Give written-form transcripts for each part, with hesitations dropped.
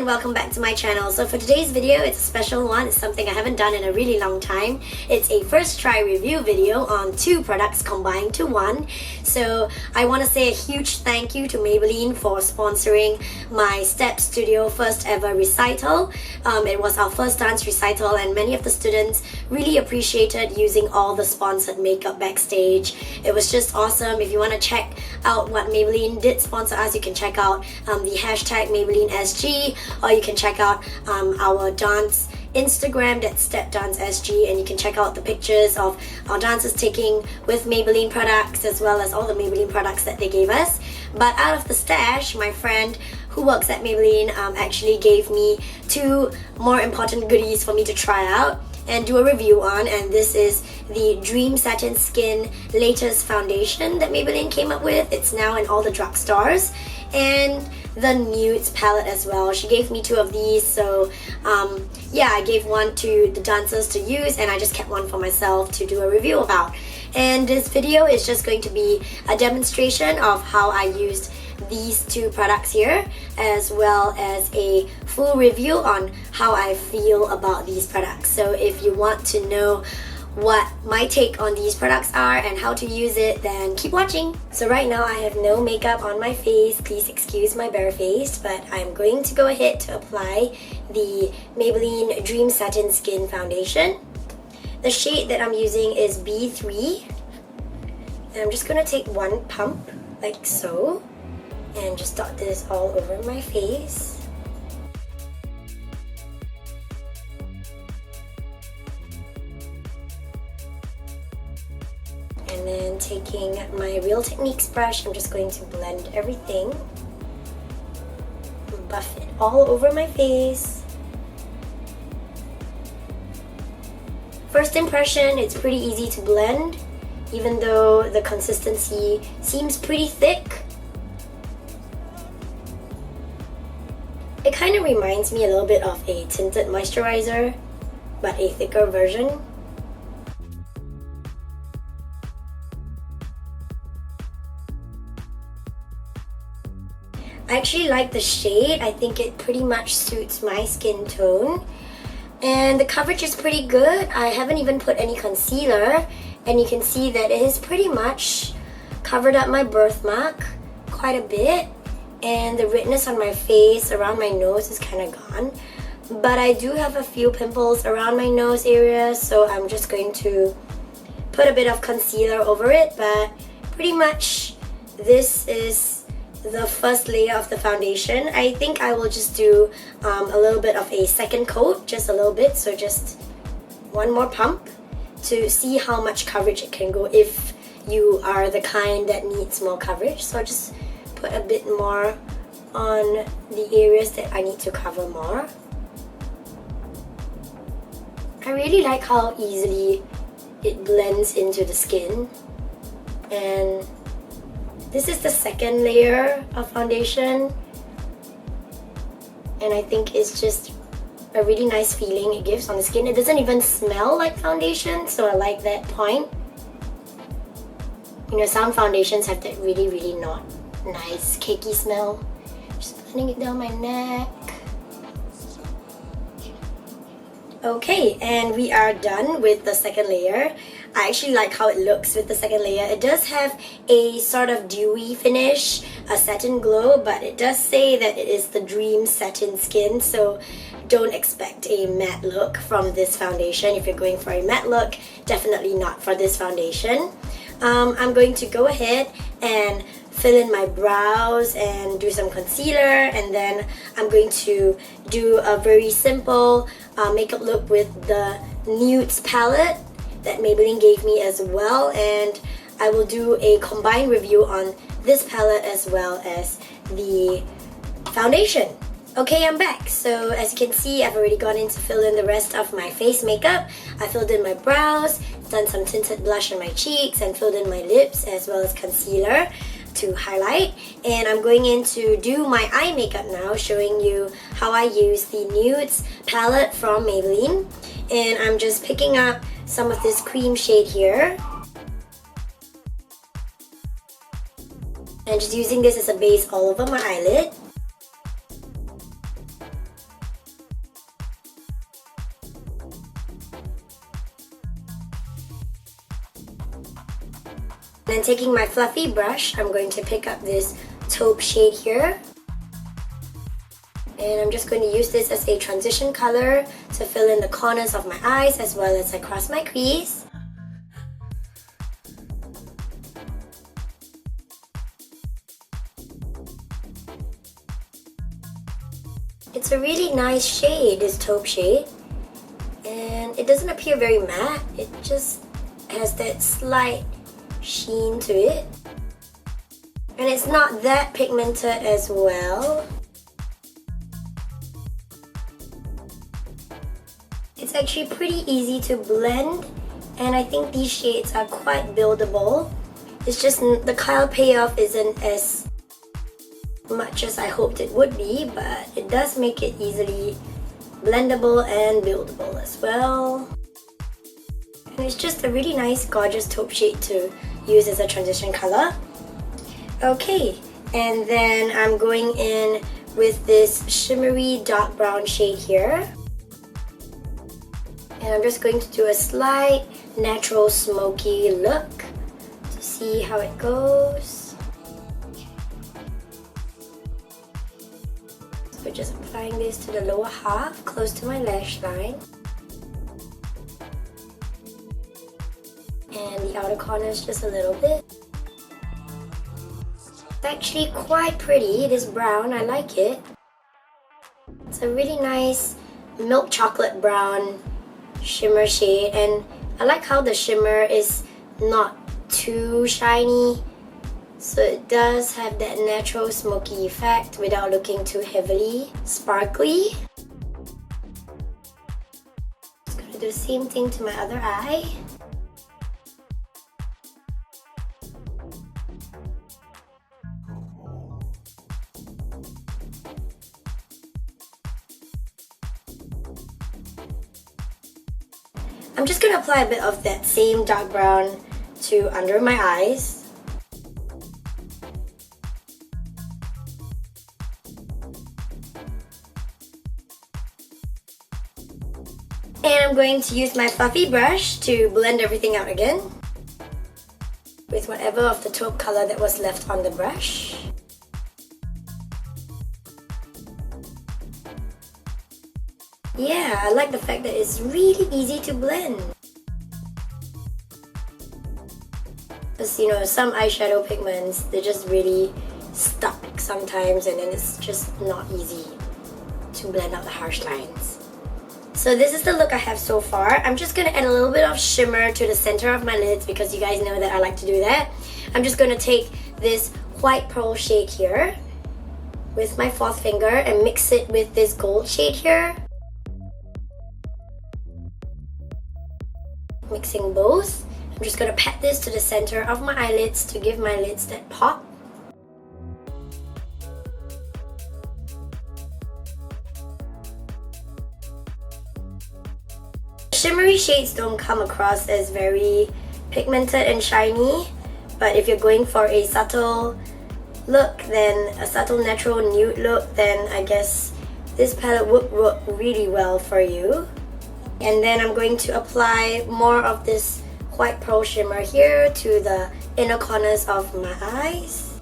welcome back to my channel. So for today's video, it's a special one. It's something I haven't done in a really long time. It's a first try review video on 2 products combined to 1. So I want to say a huge thank you to Maybelline for sponsoring my Step Studio first ever recital. It was our first dance recital and many of the students really appreciated using all the sponsored makeup backstage. It was just awesome. If you want to check out what Maybelline did sponsor us, you can check out the hashtag MaybellineSG, or you can check out our dance Instagram, that's StepDanceSG, and you can check out the pictures of our dancers taking with Maybelline products as well as all the Maybelline products that they gave us. But out of the stash, my friend who works at Maybelline actually gave me 2 more important goodies for me to try out and do a review on, and this is the Dream Satin Skin latest foundation that Maybelline came up with. It's now in all the drugstores, and the Nudes palette as well. She gave me 2 of these, so yeah, I gave one to the dancers to use and I just kept one for myself to do a review about. And this video is just going to be a demonstration of how I used these 2 products here, as well as a full review on how I feel about these products. So if you want to know what my take on these products are and how to use it, then keep watching. So right now I have no makeup on my face. Please excuse my bare face, but I'm going to go ahead to apply the Maybelline Dream Satin Skin Foundation. The shade that I'm using is B3. And I'm just going to take 1 pump, like so, and just dot this all over my face. And then taking my Real Techniques brush, I'm just going to blend everything, buff it all over my face. First impression, it's pretty easy to blend, even though the consistency seems pretty thick. It kind of reminds me a little bit of a tinted moisturizer, but a thicker version. I actually like the shade. I think it pretty much suits my skin tone. And the coverage is pretty good. I haven't even put any concealer, and you can see that it has pretty much covered up my birthmark quite a bit. And the redness on my face around my nose is kind of gone. But I do have a few pimples around my nose area, so I'm just going to put a bit of concealer over it. But pretty much this is the first layer of the foundation. I think I will just do a little bit of a second coat, just a little bit, so just 1 more pump to see how much coverage it can go if you are the kind that needs more coverage. So just put a bit more on the areas that I need to cover more. I really like how easily it blends into the skin, and this is the second layer of foundation, and I think it's just a really nice feeling it gives on the skin. It doesn't even smell like foundation, so I like that point. You know, some foundations have that really not nice cakey smell. Just blending it down my neck. Okay, and we are done with the second layer. I actually like how it looks with the second layer. It does have a sort of dewy finish, a satin glow, but it does say that it is the Dream Satin Skin, so don't expect a matte look from this foundation. If you're going for a matte look, definitely not for this foundation. I'm going to go ahead and fill in my brows and do some concealer, and then I'm going to do a very simple makeup look with the Nudes palette that Maybelline gave me as well, and I will do a combined review on this palette as well as the foundation. Okay, I'm back. So as you can see, I've already gone in to fill in the rest of my face makeup. I filled in my brows, done some tinted blush on my cheeks, and filled in my lips as well as concealer to highlight. And I'm going in to do my eye makeup now, showing you how I use the Nudes palette from Maybelline. And I'm just picking up some of this cream shade here and just using this as a base all over my eyelid. Then taking my fluffy brush, I'm going to pick up this taupe shade here. And I'm just going to use this as a transition color to fill in the corners of my eyes as well as across my crease. It's a really nice shade, this taupe shade. And it doesn't appear very matte, it just has that slight sheen to it. And it's not that pigmented as well. It's actually pretty easy to blend, and I think these shades are quite buildable. It's just the color payoff isn't as much as I hoped it would be, but it does make it easily blendable and buildable as well. And it's just a really nice, gorgeous taupe shade to use as a transition color. Okay, and then I'm going in with this shimmery dark brown shade here. And I'm just going to do a slight natural smoky look to see how it goes. So just applying this to the lower half, close to my lash line. And the outer corners just a little bit. It's actually quite pretty, this brown, I like it. It's a really nice milk chocolate brown shimmer shade, and I like how the shimmer is not too shiny, so it does have that natural smoky effect without looking too heavily sparkly. Just gonna do the same thing to my other eye. I'm just going to apply a bit of that same dark brown to under my eyes. And I'm going to use my fluffy brush to blend everything out again with whatever of the taupe color that was left on the brush. Yeah, I like the fact that it's really easy to blend. Because you know, some eyeshadow pigments, they're just really stuck sometimes, and then it's just not easy to blend out the harsh lines. So this is the look I have so far. I'm just going to add a little bit of shimmer to the center of my lids because you guys know that I like to do that. I'm just going to take this white pearl shade here with my fourth finger and mix it with this gold shade here. Mixing both. I'm just going to pat this to the center of my eyelids to give my lids that pop. Shimmery shades don't come across as very pigmented and shiny, but if you're going for a subtle look, then a subtle natural nude look, then I guess this palette would work really well for you. And then I'm going to apply more of this white pearl shimmer here to the inner corners of my eyes.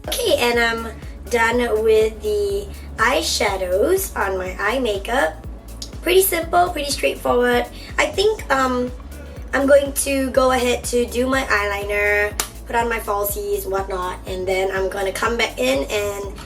Okay, and I'm done with the eyeshadows on my eye makeup. Pretty simple, pretty straightforward. I think I'm going to go ahead to do my eyeliner, put on my falsies, whatnot, and then I'm gonna come back in and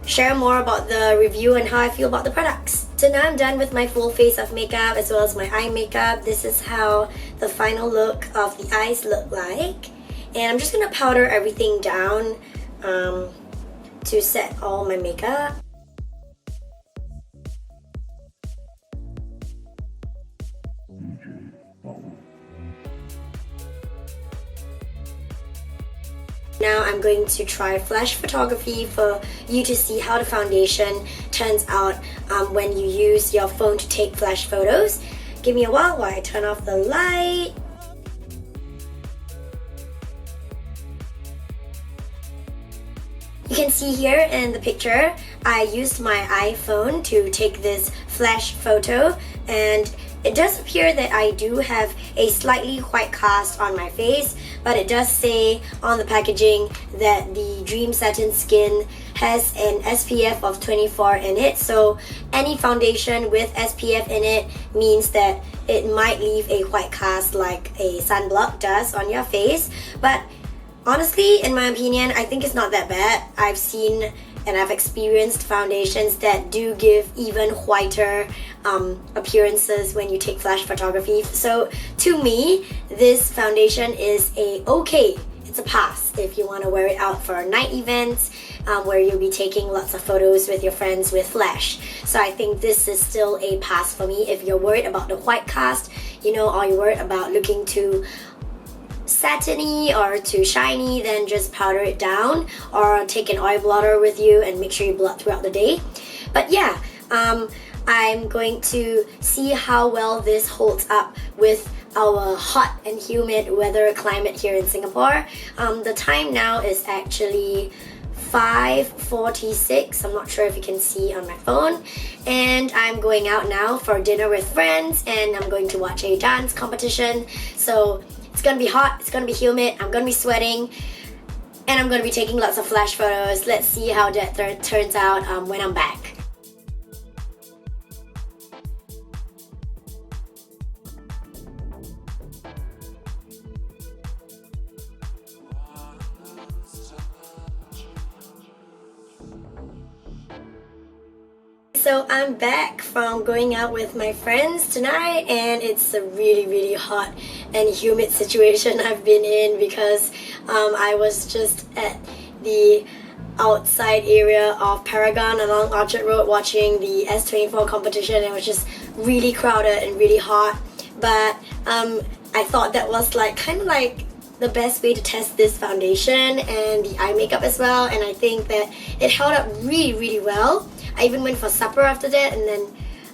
share more about the review and how I feel about the products. So now I'm done with my full face of makeup as well as my eye makeup. This is how the final look of the eyes look like. And I'm just gonna powder everything down to set all my makeup. Now I'm going to try flash photography for you to see how the foundation turns out when you use your phone to take flash photos. Give me a while I turn off the light. You can see here in the picture, I used my iPhone to take this flash photo, and it does appear that I do have a slightly white cast on my face, but it does say on the packaging that the Dream Satin Skin has an SPF of 24 in it. So any foundation with SPF in it means that it might leave a white cast like a sunblock does on your face. But honestly, in my opinion, I think it's not that bad. I've seen and I've experienced foundations that do give even whiter appearances when you take flash photography. So to me, this foundation is it's a pass if you want to wear it out for night events where you'll be taking lots of photos with your friends with flash. So I think this is still a pass for me. If you're worried about the white cast, or you're worried about looking too satiny or too shiny, then just powder it down or take an oil blotter with you and make sure you blot throughout the day. But yeah, I'm going to see how well this holds up with our hot and humid weather climate here in Singapore. The time now is actually 5:46. I'm not sure if you can see on my phone, and I'm going out now for dinner with friends, and I'm going to watch a dance competition. So it's gonna be hot, it's gonna be humid, I'm gonna be sweating, and I'm gonna be taking lots of flash photos. Let's see how that turns out when I'm back. So I'm back from going out with my friends tonight, and it's a really hot and humid situation I've been in because I was just at the outside area of Paragon along Orchard Road watching the S24 competition. It was just really crowded and really hot, but I thought that was kind of like the best way to test this foundation and the eye makeup as well, and I think that it held up really well. I even went for supper after that, and then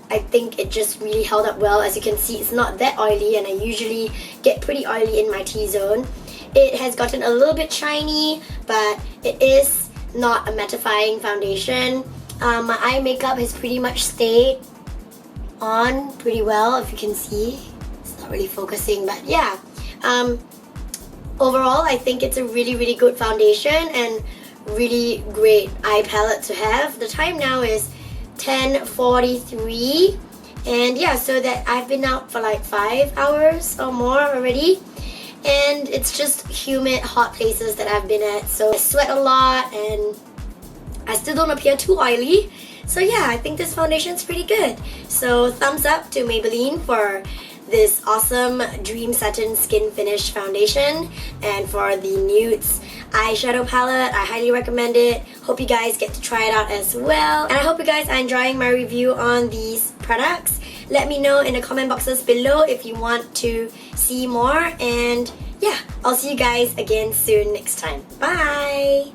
I think it just really held up well. As you can see, it's not that oily, and I usually get pretty oily in my T-zone. It has gotten a little bit shiny, but it is not a mattifying foundation. My eye makeup has pretty much stayed on pretty well, if you can see. It's not really focusing, but yeah. Overall, I think it's a really good foundation and really great eye palette to have. The time now is 10:43, and yeah, so that I've been out for 5 hours or more already, and it's just humid, hot places that I've been at, so I sweat a lot and I still don't appear too oily. So yeah, I think this foundation is pretty good. So thumbs up to Maybelline for this awesome Dream Satin Skin Finish foundation, and for the NUDES eyeshadow palette. I highly recommend it. Hope you guys get to try it out as well, and I hope you guys are enjoying my review on these products. Let me know in the comment boxes below if you want to see more, and yeah, I'll see you guys again soon next time. Bye!